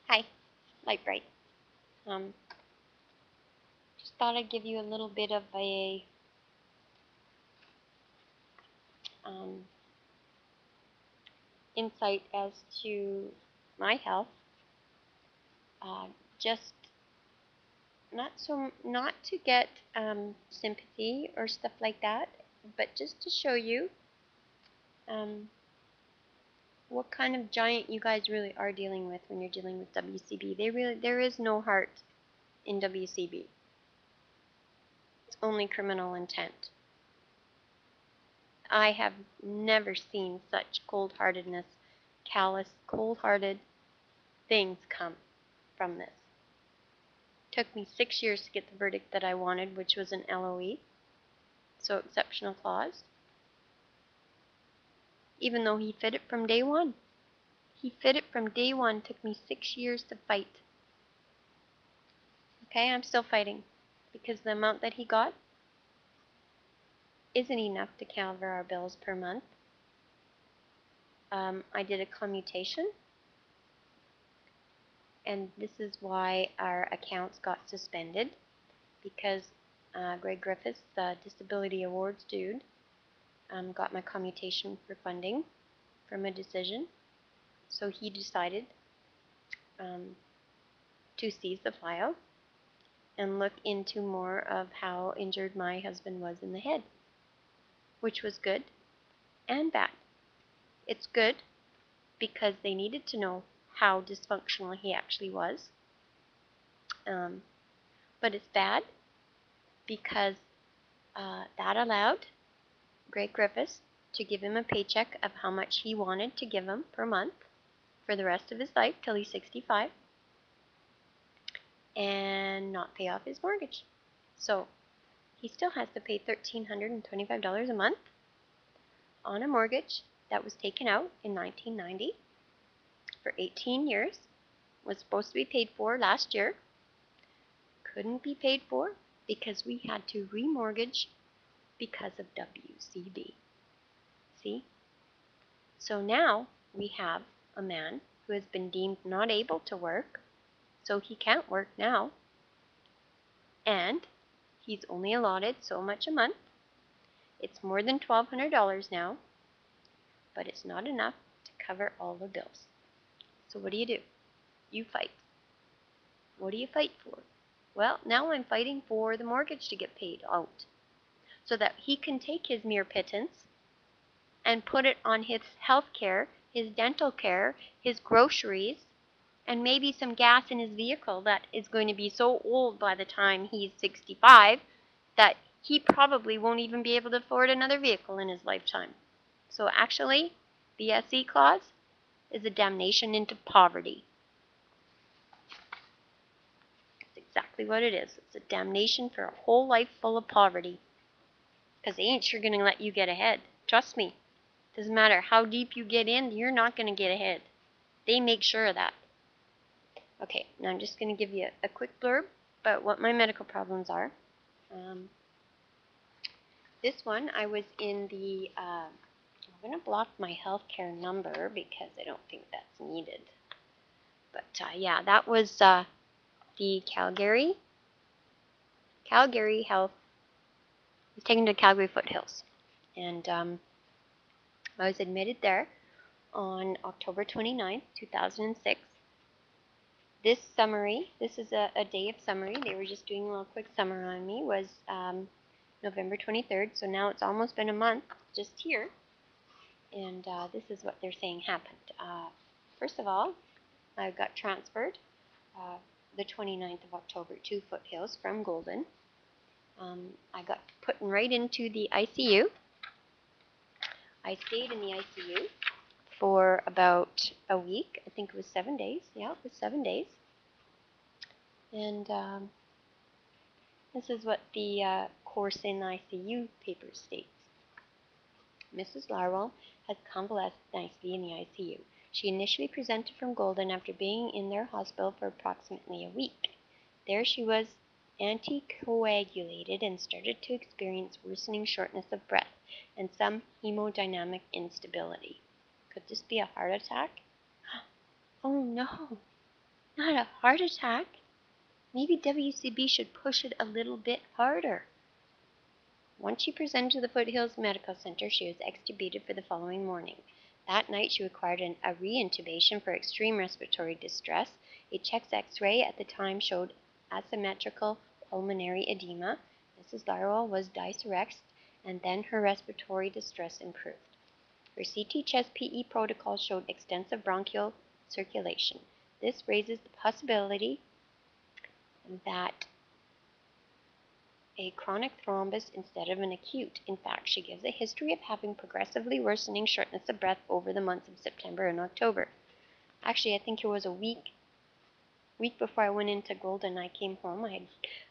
Hi, Lightbrite. Just thought I'd give you a little bit of a insight as to my health. Just not to get sympathy or stuff like that, but just to show you what kind of giant you guys really are dealing with when you're dealing with WCB. There is no heart in WCB. It's only criminal intent. I have never seen such cold-heartedness, callous, cold-hearted things come from this. It took me 6 years to get the verdict that I wanted, which was an LOE, so exceptional clause. Even though he fit it from day one. He fit it from day one. Took me 6 years to fight. Okay, I'm still fighting because the amount that he got isn't enough to cover our bills per month. I did a commutation, and this is why our accounts got suspended, because Greg Griffiths, the Disability Awards dude, got my commutation for funding from a decision. So he decided to seize the file and look into more of how injured my husband was in the head, which was good and bad. It's good because they needed to know how dysfunctional he actually was, but it's bad because that allowed Greg Griffiths to give him a paycheck of how much he wanted to give him per month for the rest of his life till he's 65 and not pay off his mortgage. So he still has to pay $1,325 a month on a mortgage that was taken out in 1990 for 18 years, was supposed to be paid for last year, couldn't be paid for because we had to remortgage because of WCB. See? So now we have a man who has been deemed not able to work, so he can't work now, and he's only allotted so much a month. It's more than $1,200 now, but it's not enough to cover all the bills. So what do? You fight. What do you fight for? Well, now I'm fighting for the mortgage to get paid out so that he can take his mere pittance and put it on his health care, his dental care, his groceries, and maybe some gas in his vehicle that is going to be so old by the time he's 65 that he probably won't even be able to afford another vehicle in his lifetime. So actually, the SE clause is a damnation into poverty. That's exactly what it is. It's a damnation for a whole life full of poverty. Because they ain't sure going to let you get ahead. Trust me. Doesn't matter how deep you get in, you're not going to get ahead. They make sure of that. Okay, now I'm just going to give you a quick blurb about what my medical problems are. This one, I was in the, I'm going to block my healthcare number because I don't think that's needed. But yeah, that was the Calgary Health. I was taken to Calgary Foothills, and I was admitted there on October 29th, 2006. This summary, this is a day of summary, they were just doing a little quick summary on me, was November 23rd, so now it's almost been a month just here, and this is what they're saying happened. First of all, I got transferred the 29th of October to Foothills from Golden. I got put right into the ICU. I stayed in the ICU for about a week. I think it was 7 days. Yeah, it was 7 days. And this is what the course in ICU paper states. Mrs. Larwell has convalesced nicely in the ICU. She initially presented from Golden after being in their hospital for approximately a week. There she was anticoagulated and started to experience worsening shortness of breath and some hemodynamic instability. Could this be a heart attack? Oh no! not a heart attack. Maybe WCB should push it a little bit harder. Once she presented to the Foothills Medical Center, she was extubated for the following morning. That night, she required a re-intubation for extreme respiratory distress. A chest X-ray at the time showed asymmetrical pulmonary edema. Mrs. Larwell was disurexed, and then her respiratory distress improved. Her CT chest PE protocol showed extensive bronchial circulation. This raises the possibility that a chronic thrombus instead of an acute. In fact, she gives a history of having progressively worsening shortness of breath over the months of September and October. Actually, I think it was a week before I went into Golden. I came home.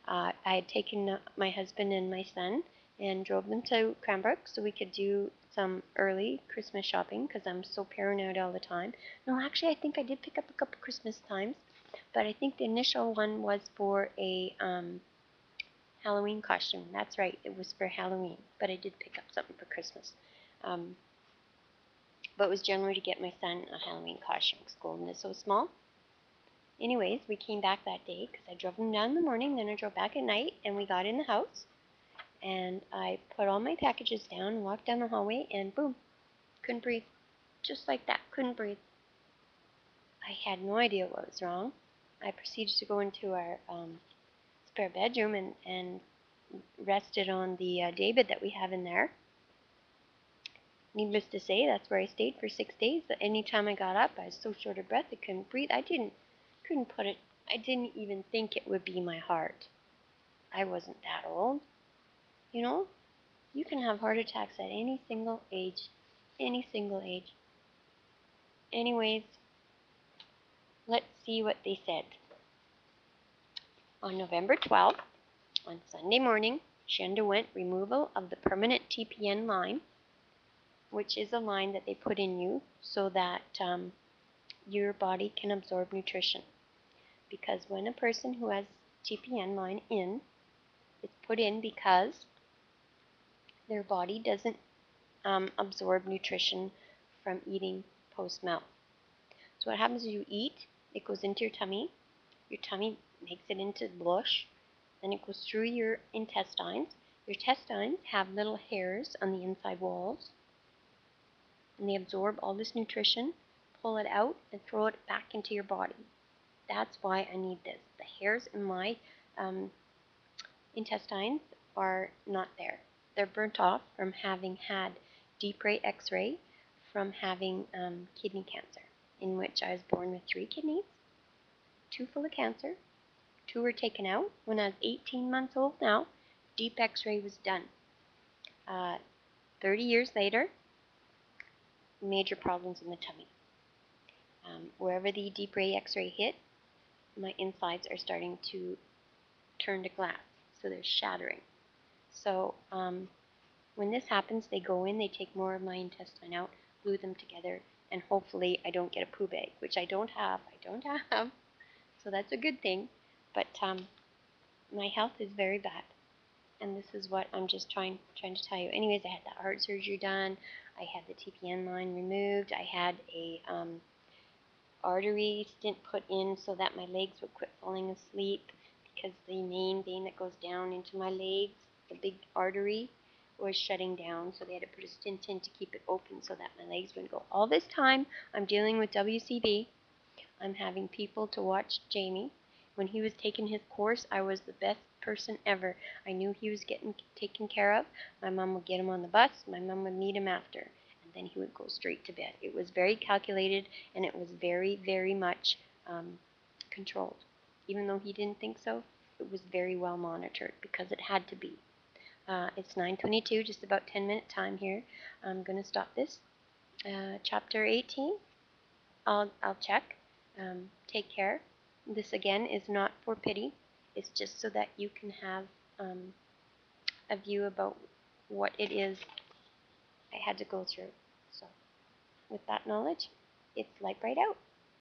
I had taken my husband and my son and drove them to Cranbrook so we could do some early Christmas shopping because I'm so paranoid all the time. No, actually, I think I did pick up a couple Christmas times, but I think the initial one was for a Halloween costume. That's right, it was for Halloween, but I did pick up something for Christmas. But it was generally to get my son a Halloween costume because Golden is so small. Anyways, we came back that day because I drove him down in the morning, then I drove back at night, and we got in the house. And I put all my packages down, walked down the hallway, and boom, couldn't breathe. Just like that, couldn't breathe. I had no idea what was wrong. I proceeded to go into our spare bedroom and rested on the daybed that we have in there. Needless to say, that's where I stayed for 6 days. But anytime I got up, I was so short of breath I couldn't breathe. I didn't even think it would be my heart. I wasn't that old. You know, you can have heart attacks at any single age. Any single age. Anyways, let's see what they said. On November 12th, on Sunday morning, she underwent removal of the permanent TPN line, which is a line that they put in you so that your body can absorb nutrition. Because when a person who has TPN line in, it's put in because their body doesn't absorb nutrition from eating post-mouth. So what happens is you eat, it goes into your tummy makes it into blush, then it goes through your intestines. Your intestines have little hairs on the inside walls, and they absorb all this nutrition, pull it out, and throw it back into your body. That's why I need this. The hairs in my intestines are not there. They're burnt off from having had deep ray X-ray from having kidney cancer, in which I was born with 3 kidneys, 2 full of cancer, 2 were taken out. When I was 18 months old now, deep X-ray was done. 30 years later, major problems in the tummy. Wherever the deep ray X-ray hit, my insides are starting to turn to glass, so they're shattering. So when this happens, they go in, they take more of my intestine out, glue them together, and hopefully I don't get a poo bag, which I don't have. So that's a good thing. But my health is very bad, and this is what I'm just trying to tell you. Anyways, I had the heart surgery done. I had the TPN line removed. I had a artery stent put in so that my legs would quit falling asleep because the main vein that goes down into my legs, the big artery, was shutting down. So they had to put a stent in to keep it open so that my legs wouldn't go. All this time, I'm dealing with WCB. I'm having people to watch Jamie. When he was taking his course, I was the best person ever. I knew he was getting taken care of. My mom would get him on the bus. My mom would meet him after. And then he would go straight to bed. It was very calculated, and it was very, very much controlled. Even though he didn't think so, it was very well monitored because it had to be. It's 9:22, just about 10-minute time here. I'm going to stop this. Chapter 18, I'll check. Take care. This again is not for pity. It's just so that you can have a view about what it is I had to go through. So with that knowledge, it's Lightbrite out.